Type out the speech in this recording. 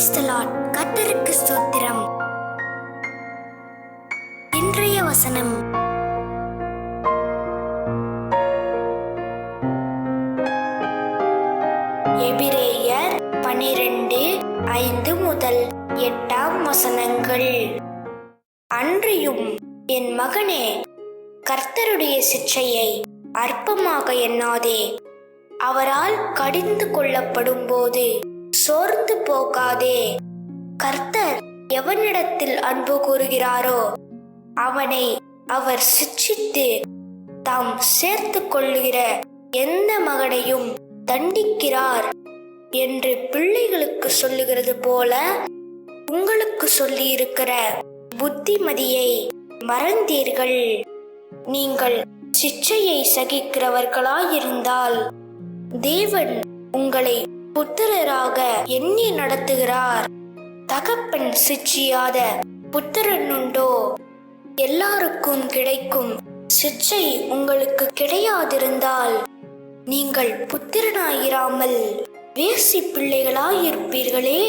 Praise the Lord. கர்த்தருக்கு ஸ்தோத்திரம். இன்றைய வசனம் எபிரேயர் 12:5-8 அன்றியும் என் மகனே, கர்த்தருடைய சிட்சையை அற்பமாக எண்ணாதே. அவரால் கடிந்து கொள்ளப்படும் போது சோர்ந்து போகாதே. கர்த்தர் எவனிடத்தில் அன்பு கூறுகிறாரோ அவனை அவர் சிட்சித்து தாம் சேர்த்து கொள்ளுகிற எந்த மகனையும் தண்டிக்கிறார் என்று பிள்ளைகளுக்கு சொல்லுகிறது போல உங்களுக்கு சொல்லியிருக்கிற புத்திமதியை மறந்தீர்கள். நீங்கள் சிட்சையை சகிக்கிறவர்களாயிருந்தால் தேவன் உங்களை புத்திரராக எண்ணி நடத்துகிறார். தகப்பன் சிட்சியாத புத்திரன் உண்டோ? எல்லாருக்கும் கிடைக்கும் சிட்சை உங்களுக்கு கிடையாதிருந்தால் நீங்கள் புத்திரனாயிராமல் வேசி பிள்ளைகளாயிருப்பீர்களே.